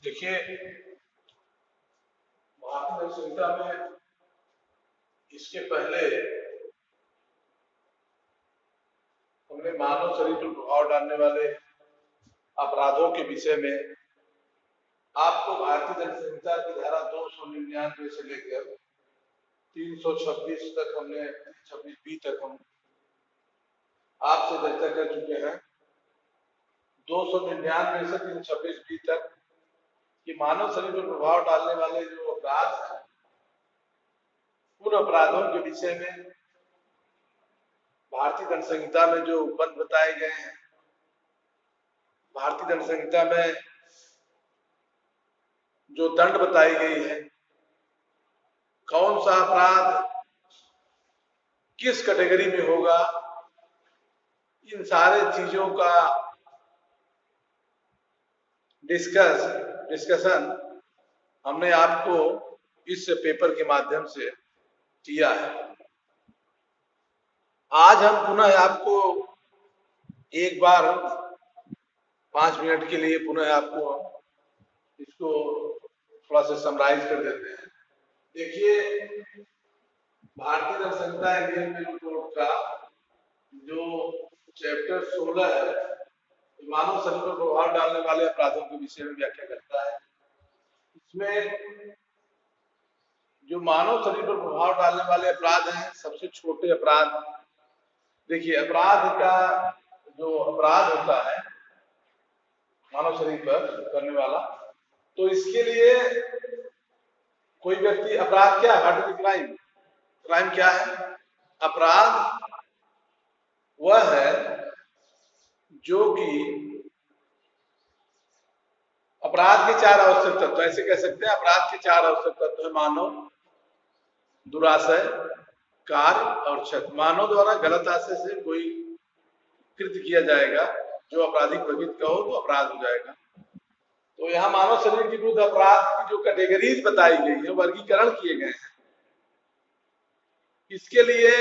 देखिए, भारतीय दंड संहिता में इसके पहले हमने मानव शरीर पर प्रभाव डालने वाले अपराधों के विषय में आपको भारतीय दंड संहिता की धारा 299 से लेकर 326 तक हमने 26B तक हम आपसे चर्चा कर चुके हैं। 299 से 326B तक कि मानव शरीर पर प्रभाव डालने वाले जो अपराध हैं उन अपराधों के विषय में भारतीय दंड संहिता में जो बंद बताए गए हैं, भारतीय दंड संहिता में जो दंड बताई गई है, कौन सा अपराध किस कैटेगरी में होगा, इन सारे चीजों का डिस्कशन हमने आपको इस पेपर के माध्यम से किया है। आज हम पुनः आपको एक बार 5 मिनट के लिए पुनः आपको इसको थोड़ा सा समराइज कर देते हैं। देखिए, भारतीय दंड संहिता इंडियन पेनल कोड का जो चैप्टर 16 है, मानव शरीर पर प्रभाव डालने वाले अपराधों के विषय में व्याख्या करता है। इसमें जो मानव शरीर पर प्रभाव डालने वाले अपराध हैं, सबसे छोटे अपराध, देखिए अपराध का जो अपराध होता है मानव शरीर पर करने वाला, तो इसके लिए कोई व्यक्ति अपराध क्या है, क्राइम क्या है? अपराध वह है जो कि अपराध के 4 आवश्यक तत्व, ऐसे कह सकते हैं अपराध के 4 आवश्यक तत्व है: मानव, दुराशय, कार्य और क्षत। मानव द्वारा गलत आशय से कोई कृत्य किया जाएगा जो आपराधिक प्रवृत्ति का हो तो अपराध हो जाएगा। तो यहाँ मानव शरीर के विरुद्ध अपराध की जो कैटेगरीज बताई गई है, वर्गीकरण किए गए हैं। इसके लिए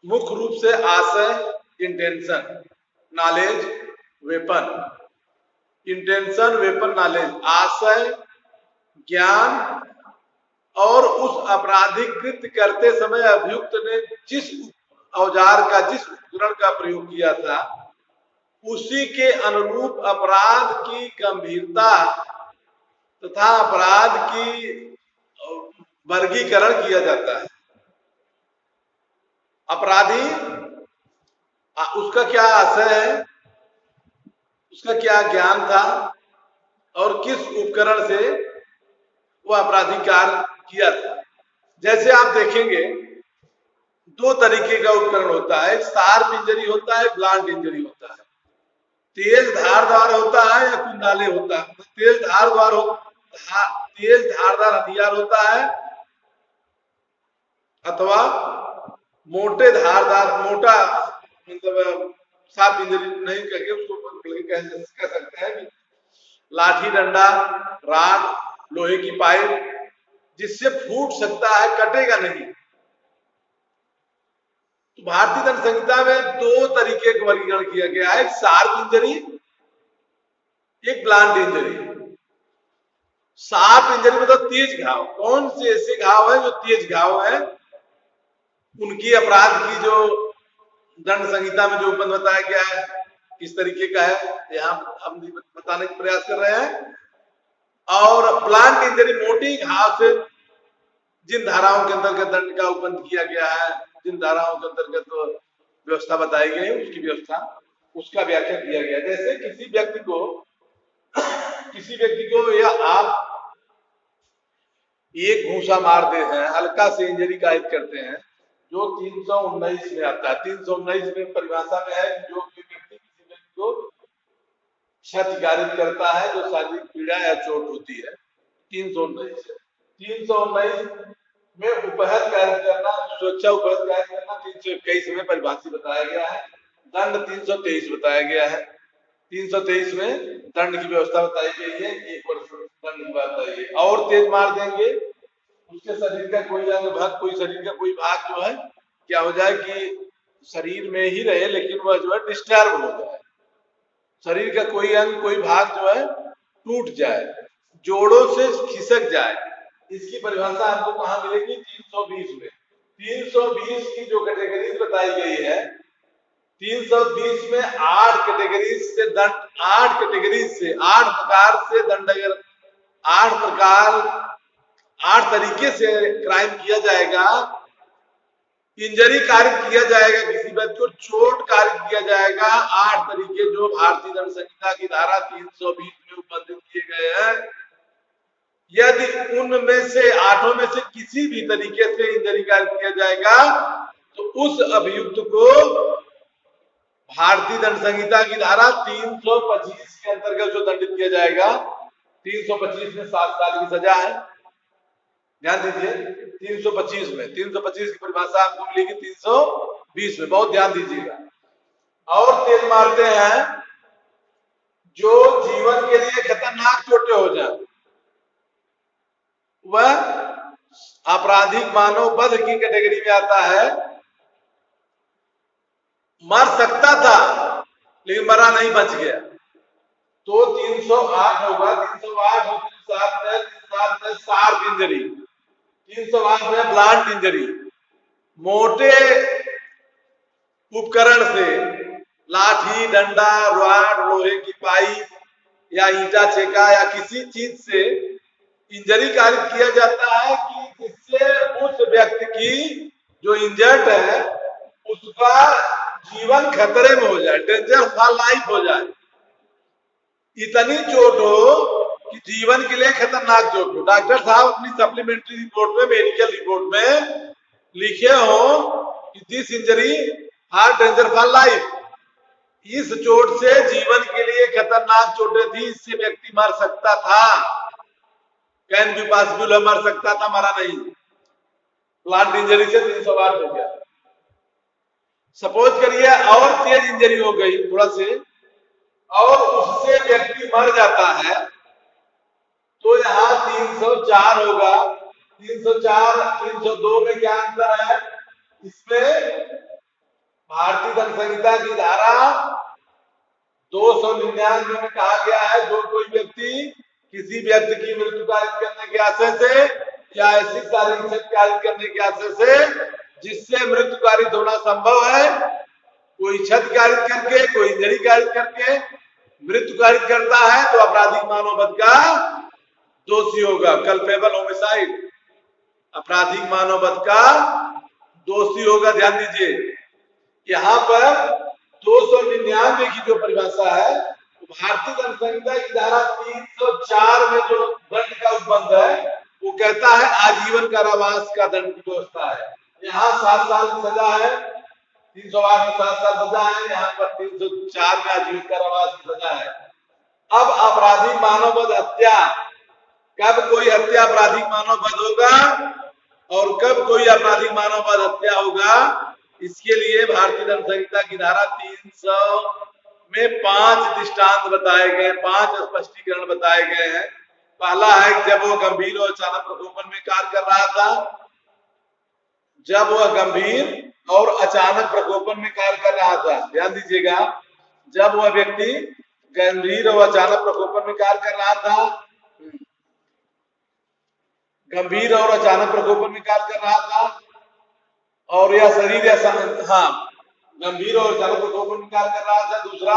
मुख्य रूप से आशय, intention, knowledge, weapon, intention, weapon, knowledge, आशय, ज्ञान और उस आपराधिक कृत्य करते समय अभियुक्त ने जिस औजार का, जिस उपकरण का प्रयोग किया था, उसी के अनुरूप अपराध की गंभीरता तथा अपराध की वर्गीकरण किया जाता है। अपराधी उसका क्या आशय है, उसका क्या ज्ञान था और किस उपकरण से वह आपराधिक कार्य किया था। जैसे आप देखेंगे 2 तरीके का उपकरण होता है, एक शार्प इंजरी होता है, ब्लंट इंजरी होता है। तेज धारदार होता है या कुंडाले होता है। तेज धारदार हथियार होता है अथवा मोटा मतलब शार्प इंजरी नहीं करके उसको कह सकते हैं कि लाठी, डंडा, राड, लोहे की पाइप जिससे फूट सकता है, कटेगा नहीं। तो भारतीय दंड संहिता में 2 तरीके का वर्गीकरण किया गया है, एक शार्प इंजरी, एक ब्लंट इंजरी। शार्प इंजरी मतलब तेज घाव। कौन से ऐसे घाव है जो तेज घाव है, उनकी अपराध की जो दंड संहिता में जो बंद बताया गया है किस तरीके का है, यहाँ हम बताने का प्रयास कर रहे हैं। और ब्लंट इंजरी, मोटी घाव से जिन धाराओं के अंतर्गत दंड का उपबंध किया गया है, जिन धाराओं के अंतर्गत तो व्यवस्था बताई गई है, उसकी व्यवस्था, उसका व्याख्या किया गया। जैसे किसी व्यक्ति को या आप एक घूंसा मारते हैं, हल्का से इंजरी कायद करते हैं, जो 319 में आता है। 319 में परिभाषा में है जो व्यक्ति किसी व्यक्ति को क्षति कारित करता है, जो शारीरिक पीड़ा या चोट होती है, 319 में उपहत कायद करना, सुरक्षा उपहत कायद करना 321 में परिभाषित बताया गया है। दंड 323 बताया गया है। 323 में दंड की व्यवस्था बताई गई है, 1 वर्ष दंड की बात बताई गई। और तेज मार देंगे, उसके शरीर का कोई अंग भाग, कोई शरीर का कोई भाग जो है क्या हो जाए कि शरीर में ही रहे लेकिन वह जो है डिस्टर्ब हो जाए। शरीर का कोई अंग, कोई भाग जो है टूट जाए, जोड़ों से खिसक जाए, इसकी परिभाषा आपको कहां मिलेगी? 320 में। 320 की जो कैटेगरीज बताई गई है, 320 में 8 कैटेगरीज से दंड, 8 कैटेगरीज से 8 प्रकार से दंड, अगर 8 प्रकार 8 तरीके से क्राइम किया जाएगा, इंजरी कारित किया जाएगा, किसी व्यक्ति को चोट कारित किया जाएगा, 8 तरीके जो भारतीय दंड संहिता की धारा 320 में उपबंधित किए गए हैं। यदि उनमें से 8 में से किसी भी तरीके से इंजरी कारित किया जाएगा तो उस अभियुक्त को भारतीय दंड संहिता की धारा 325 के अंतर्गत जो दंडित किया जाएगा। 325 में 7 साल की सजा है, ध्यान दीजिए। 325 में, 325 की परिभाषा आपको मिलेगी 320 में, बहुत ध्यान दीजिएगा। और तेज मारते हैं जो जीवन के लिए खतरनाक चोटें हो जाए, वह आपराधिक मानव वध की कैटेगरी में आता है। मर सकता था लेकिन मरा नहीं, बच गया, तो 308 होगा। 308 होती 7 में शार्प इंजरी, 308 में ब्लंट इंजरी, मोटे उपकरण से, लाठी, डंडा, रॉड, लोहे की पाइप या ईंटा छेका या किसी चीज से इंजरी कारित किया जाता है कि जिससे उस व्यक्ति की जो इंजर्ड है उसका जीवन खतरे में हो जाए, डेंजर फॉर लाइफ हो जाए, इतनी चोट हो कि जीवन के लिए खतरनाक चोट हो। डॉक्टर साहब अपनी सप्लीमेंट्री रिपोर्ट में, मेडिकल रिपोर्ट में लिखे हो कि this injury are danger for life, इस चोट से जीवन के लिए खतरनाक चोटें थी, इससे व्यक्ति मर सकता था, कैन बी पॉसिबल है, मर सकता था, मरा नहीं। प्लांट इंजरी से 308 हो गया। सपोज करिए और तेज इंजरी हो गई थोड़ा से और उससे व्यक्ति मर जाता है, तो यहाँ 304 होगा। 304, 302 में क्या अंतर है? इसमें भारतीय दंड संहिता की धारा 299 में कहा गया है, जो कोई व्यक्ति किसी व्यक्ति की मृत्यु कारित करने के आशय से या ऐसी शारीरिक क्षति कारित करने के आशय से जिससे मृत्यु कारित होना संभव है, कोई क्षति कारित करके, कोई इंजरी कारित करके मृत्यु कारित करता है तो आपराधिक मानव वध का दोषी होगा। कल्पेबल होमिसाइड, आपराधिक मानव वध का दोषी होगा। ध्यान दीजिए, यहाँ पर 299 की जो परिभाषा है, भारतीय दंड संहिता की धारा 304 में जो दंड का उपबंध है वो कहता है आजीवन कारावास का दंड की व्यवस्था है। यहाँ 7 साल की सजा है, 308 में 7 साल सजा है, यहाँ पर 304 में आजीवन कारावास की सजा है। अब आपराधिक मानव वध हत्या, कब कोई हत्या आपराधिक मानव वध होगा और कब कोई आपराधिक मानव वध हत्या होगा, इसके लिए भारतीय दंड संहिता की धारा 300 में 5 दृष्टांत बताए गए, 5 स्पष्टीकरण बताए गए हैं। पहला है जब वो गंभीर और अचानक प्रकोपन में कार्य कर रहा था, जब वह गंभीर और अचानक प्रकोपन में कार्य कर रहा था। ध्यान दीजिएगा, जब वह व्यक्ति गंभीर और अचानक प्रकोपन में कार्य कर रहा था, गंभीर और अचानक प्रकोपन में कार्य कर रहा था, और यह शरीर या गंभीर और अचानक प्रकोपन में कार्य कर रहा था। दूसरा,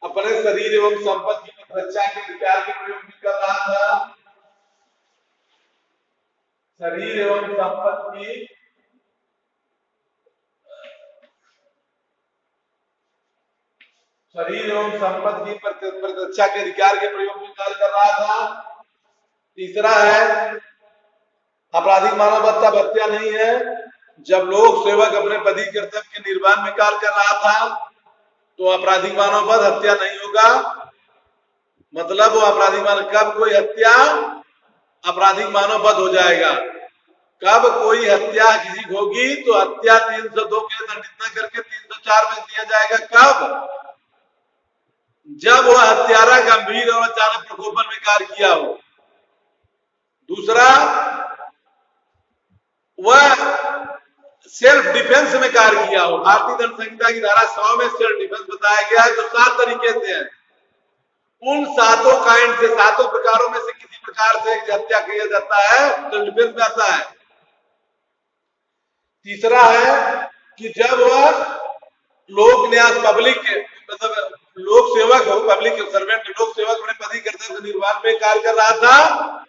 अपने शरीर एवं संपत्ति की रक्षा के अधिकार के प्रयोग भी कर रहा था। शरीर एवं संपत्ति प्रतिरक्षा के अधिकार के प्रयोग में कार्य कर रहा था। तीसरा है आपराधिक मानव वध का हत्या नहीं है, जब लोक सेवक अपने पद कर्तव्य के निर्वहन में कार्य कर रहा था तो आपराधिक मानव वध हत्या नहीं होगा। मतलब वो आपराधिक मानव, कब कोई हत्या आपराधिक मानव वध हो जाएगा, कब कोई हत्या किसी की होगी तो हत्या 302 के दंडित न करके 304 में दिया जाएगा। कब? जब वह हत्यारा गंभीर और अचानक प्रकोपन में कार्य किया हो। दूसरा, वह सेल्फ डिफेंस में कार्य किया हो। भारतीय दंड संहिता की धारा 100 में सेल्फ डिफेंस बताया गया है, जो 7 तरीके से है। उन सातों काइंड से, सातों प्रकारों में से किसी प्रकार से हत्या किया जाता है तो डिफेंस में आता है। तीसरा है कि जब वह लोक न्यास पब्लिक मतलब लोक सेवक हो, पब्लिक सर्वेंट, लोक सेवक अपने पति कर्तव्य के निर्वहन में कार्य कर रहा था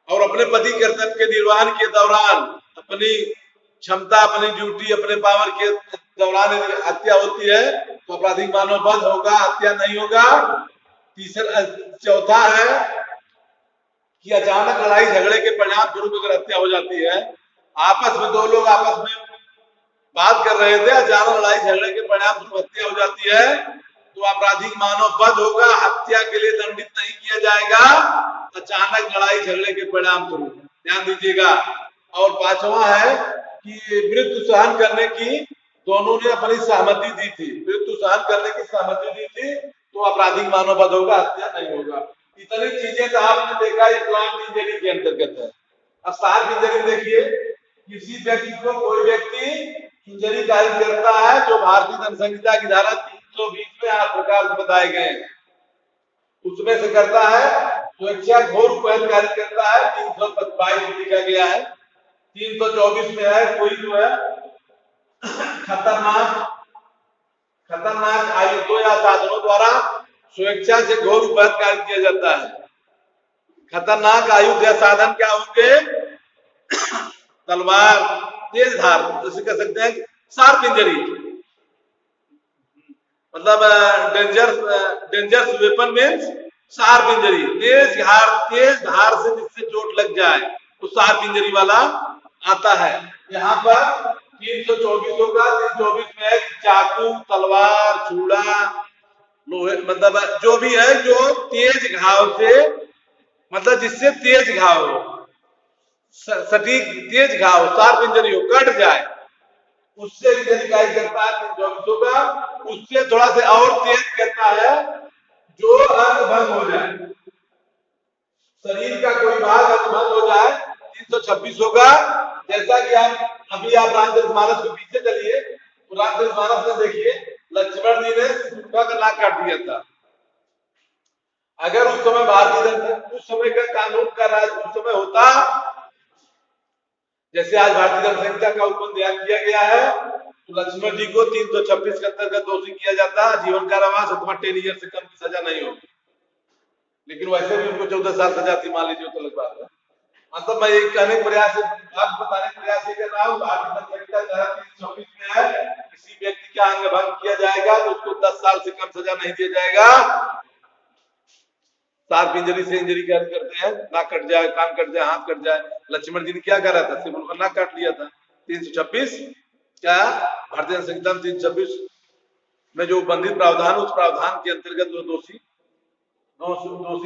और अपने पति कर्तव्य के निर्वहन के दौरान अपनी क्षमता, अपनी ड्यूटी, अपने पावर के दौरान यदि हत्या होती है तो आपराधिक मानव वध होगा, हत्या नहीं होगा। तीसरा, चौथा है कि अचानक लड़ाई झगड़े के परिणाम स्वरूप अगर हत्या हो जाती है, आपस में दो लोग आपस में बात कर रहे थे, अचानक लड़ाई झगड़े के परिणाम स्वरूप हत्या हो जाती है तो आपराधिक मानव वध होगा, हत्या के लिए दंडित नहीं किया जाएगा, अचानक लड़ाई झगड़े के परिणाम स्वरूप। ध्यान दीजिएगा। और पांचवा है कि मृत्यु सहन करने की दोनों ने अपनी सहमति दी थी, मृत्यु सहन करने की सहमति दी थी तो आपराधिक मानव वध होगा, हत्या नहीं होगा। इतनी चीजें तो आपने देखा इस आर्म्ड इंजरी के अंतर्गत है। अब शार्प इंजरी देखिए, किसी व्यक्ति को कोई व्यक्ति इंजरी कार्य करता है जो भारतीय दंड संहिता की धारा 320 में 8 प्रकार बताए गए हैं, उसमें से करता है स्वेच्छा घोर उपैद कार्य करता है, 322 में लिखा गया है। 324 में है कोई जो है खतरनाक आयुधों या साधनों द्वारा स्वेच्छा से घोर उपैद कार्य किया जाता है। खतरनाक आयुध या साधन क्या होंगे? तलवार, तेज धार, जैसे कह सकते हैं शार्प इंजरी, मतलब dangerous weapon means sharp injury, तेज धार से जिससे चोट लग जाए तो शार्प इंजरी वाला आता है। यहाँ पर 324 होगा। 324 में है चाकू, तलवार, छुरा, लोहे, मतलब जो भी है जो तेज घाव से, मतलब जिससे तेज घाव हो, सटीक तेज घाव, शार्प इंजरी हो, कट जाए, उससे इंजरी कार्य करता है 324 का। उससे थोड़ा से और तेज करता है जो अंग भंग हो जाए, शरीर का कोई भाग अंग भंग हो जाए, 326 होगा। जैसा कि आप रामचरितमानस के पीछे चलिए तो रामचरितमानस में देखिए लक्ष्मण जी ने सिंधुआ का नाक काट दिया था। अगर उस समय भारतीय दंड, उस समय का कानून का राज उस समय होता, जैसे आज भारतीय दंड संहिता का उपन्यास किया गया है, तो लक्ष्मण जी को 326 के अंतर्गत दोषी किया जाता, जीवन कारावास अथवा 10 ईयर से कम की सजा नहीं होगी। लेकिन वैसे भी उनको 14 साल सजा थी, मान लीजिए, तो अलग बात है। मतलब मैं ये कहने का प्रयास, आपको बताने का प्रयास ये कर रहा हूँ, भारतीय दंड संहिता धारा 326 में है किसी व्यक्ति का अंग भंग किया जाएगा तो उसको 10 साल से कम सजा नहीं दिया जाएगा। शार्प इंजरी से इंजरी क्या करते हैं, नाक कट जाए, कान कट जाए, हाथ कट जाए। लक्ष्मण जी ने क्या करा था? सिर्फ उनका नाक काट लिया था। 326 क्या भारतीय दंड संहिता 326 में जो बंधित प्रावधान, उस प्रावधान के अंतर्गत वो दोषी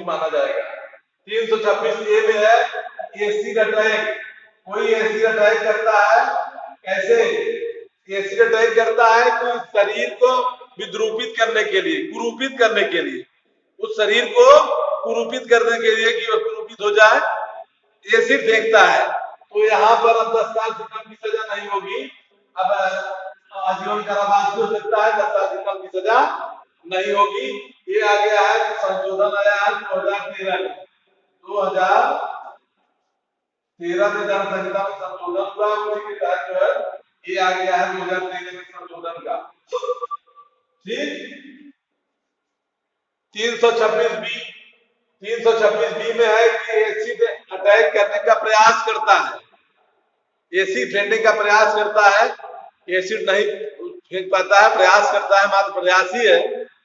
माना जाएगा। 326 ए में है एसिड अटैक। कोई एसिड अटैक करता है, कैसे एसिड अटैक करता है? तो शरीर को विद्रूपित करने के लिए, कुरूपित करने के लिए, उस शरीर को कुरूपित करने के लिए कि वह कुरूपित हो जाए, एसिड फेंकता है। तो यहाँ पर अब 10 साल से कम की सजा नहीं होगी, अब आजीवन कारावास हो सकता है, 10 साल से कम की सजा नहीं होगी। ये आ गया है कि संशोधन आया है 2013 में, 2013 में दंड संहिता में संशोधन हुआ, उसी के तहत जो है ये आ गया है 2013 में संशोधन का। ठीक। 326 बी में है कि एसिड अटैक करने का प्रयास करता है, एसिड फेंकने का प्रयास करता है, एसिड नहीं फेंक पाता है, प्रयास करता है, मात्र प्रयास ही है,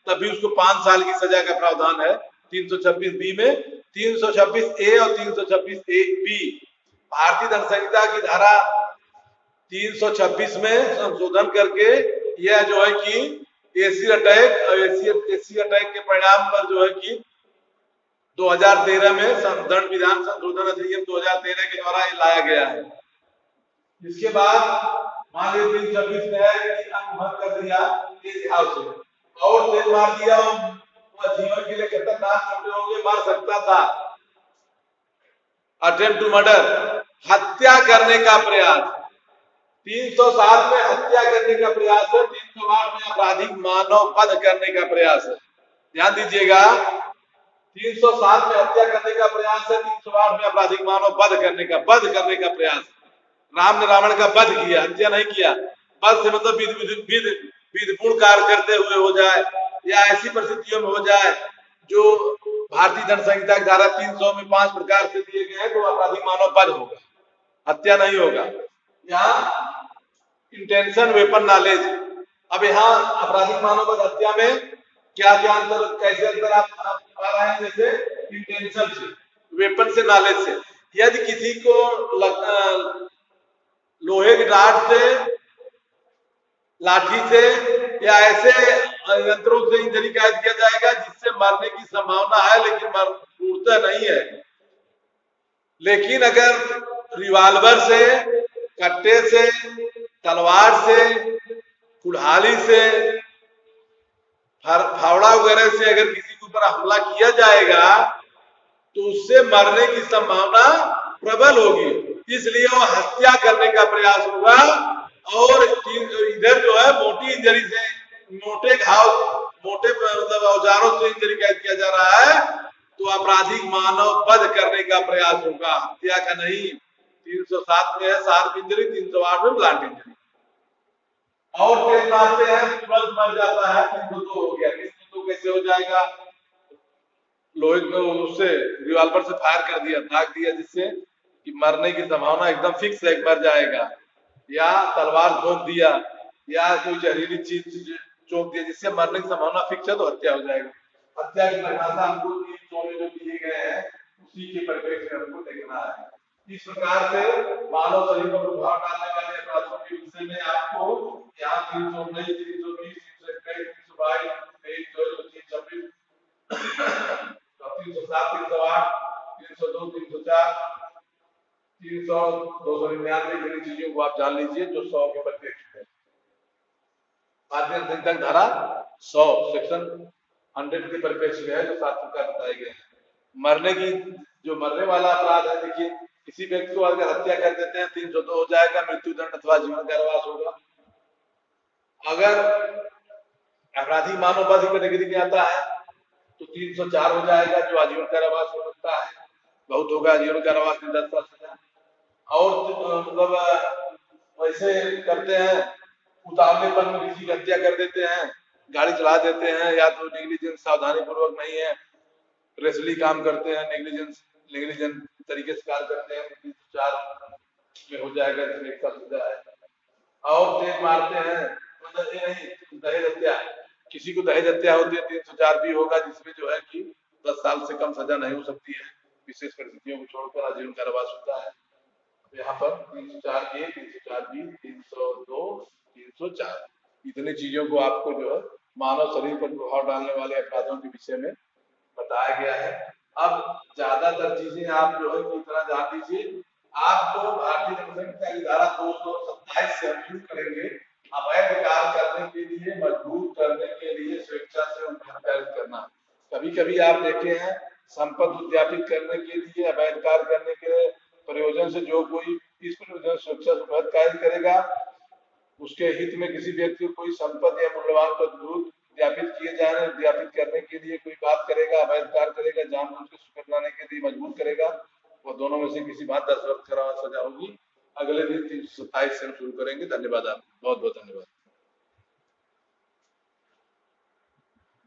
तभी उसको 5 साल की सजा का प्रावधान है 326 बी में। 326 ए और 326 ए बी भारतीय दंड संहिता की धारा 326 में संशोधन करके यह जो है कि एसिड अटैक और एसिड अटैक के परिणाम पर जो है कि 2013 में दंड विधान संशोधन अधिनियम 2013 के द्वारा लाया गया है। इसके बाद मान लीजिए 326 में है कि अंग भंग कर दिया तेज घाव से और तेज मार दिया, वह जीवन के लिए खतरनाक चोटें होंगे, मर सकता था। अटेम्प्ट टू मर्डर, हत्या करने का प्रयास। 307 में हत्या करने का प्रयास है, 308 में आपराधिक मानव वध करने का प्रयास है। ध्यान दीजिएगा, 307 में हत्या करने का प्रयास है, 308 में आपराधिक मानव वध करने का प्रयास। राम ने रावण का वध किया, हत्या नहीं किया। वध से मतलब विधिपूर्ण कार्य करते हुए हो जाए या ऐसी परिस्थितियों में हो जाए जो भारतीय दंड संहिता की धारा 300 में 5 प्रकार से दिए गए हैं, तो आपराधिक मानव वध होगा, हत्या नहीं होगा। यहाँ इंटेंशन, वेपन, नॉलेज। अब यहाँ आपराधिक मानव वध हत्या में क्या क्या अंतर, कैसे अंतर आप पा रहे हैं? जैसे इंटेंशन से, वेपन से, नॉलेज से। यदि किसी को लोहे की राड से, लाठी से या ऐसे यंत्रों से इंजरी कैद किया जाएगा जिससे मरने की संभावना है लेकिन मरता नहीं है। लेकिन अगर रिवाल्वर से, कट्टे से, तलवार से, कुल्हाड़ी से, फावड़ा वगैरह से अगर किसी के ऊपर हमला किया जाएगा तो उससे मरने की संभावना प्रबल होगी, इसलिए वो हत्या करने का प्रयास होगा। और इधर जो है मोटी इंजरी से, मोटे घाव, मोटे मतलब औजारों से इंजरी कैद किया जा रहा है, तो आपराधिक मानव वध करने का प्रयास होगा, हत्या का नहीं। 307 में है शार्प इंजरी, 308 में ब्लंट इंजरी। और तेज मारते हैं तुरंत मर जाता है, 302 हो गया। 302 कैसे हो जाएगा? लोहे को उससे रिवाल्वर से फायर कर दिया, दाग दिया, जिससे कि मरने की संभावना एकदम फिक्स है, मर जाएगा। या तलवार ठोक दिया या कोई जहरीली चीज चोक दिया जिससे मरने की संभावना फिक्स है, तो हत्या हो जाएगी। हत्या की परिभाषा हमको 300 में जो दिए गए हैं उसी के परिप्रेक्ष्य में हमको देखना है। इस प्रकार से मानव शरीर पर प्रभाव डालने वाले अपराधों के विषय में आपको यहाँ 319, 320, 321, 322, 323, 326, 307, 308, 302, 304, 300, 299 चीजों को आप जान लीजिए जो 100 के परिप्रेक्ष्य है। भारतीय दंड संहिता धारा 100 सेक्शन 100 के परिप्रेक्ष्य में है जो 7 प्रकार बताए गए हैं। मरने की, जो मरने वाला अपराध है, देखिए किसी व्यक्ति को अगर हत्या कर देते हैं 302 हो जाएगा, मृत्यु दंड अथवा जीवन कारावास होगा। अगर अपराधी मानव वध कैटेगरी में आता है तो 304 हो जाएगा, जो आजीवन कारावास हो सकता है, बहुत होगा आजीवन कारावास में 10 साल सजा। और मतलब वैसे करते हैं, उतावलेपन में किसी की हत्या कर देते हैं, गाड़ी चला देते हैं, या तो नेग्लिजेंस, सावधानी पूर्वक नहीं है, रेसली काम करते हैं, नेग्लिजेंट तरीके से कार्य करते हैं, 304 में हो जाएगा, इसमें 1 साल सजा है। और तेज मारते हैं, मतलब ये नहीं, दहेज हत्या, किसी को दहेज हत्या होती है 304 भी होगा, जिसमें जो है कि 10 साल से कम सजा नहीं हो सकती है, विशेष परिस्थितियों को छोड़कर आजीवन कारावास होता है। यहाँ पर 304A, 304B, 302, 304 इतनी चीजों को आपको जो है मानव शरीर पर प्रभाव डालने वाले अपराधों के विषय में बताया गया है। अब ज्यादातर चीजें आप जो है कि इतना जान लीजिए। आपको भारतीय दंड संहिता की धारा 227 से हम शुरू करेंगे अवैध कार्य करने के लिए, मजबूर करने के लिए, स्वेच्छा से उन्हें प्रेरित करना। कभी कभी आप देखे हैं संपत्ति उद्यापित करने के लिए, अवैध कार्य करने के प्रयोजन से जो कोई इस प्रयोजन स्वेच्छा से अवैध कार्य करेगा, उसके हित में किसी व्यक्ति को कोई संपत्ति या मूल्यवान पदार्थ उद्यापित किए जाने, उद्यापित करने के लिए कोई बात करेगा, अवैध कार्य करेगा, जानबूझ के सुकृत लाने के लिए मजबूर करेगा, वो दोनों में से किसी बात 10 वर्ष कारावास सजा होगी। अगले दिन 327 से हम शुरू करेंगे। धन्यवाद, आप बहुत बहुत धन्यवाद।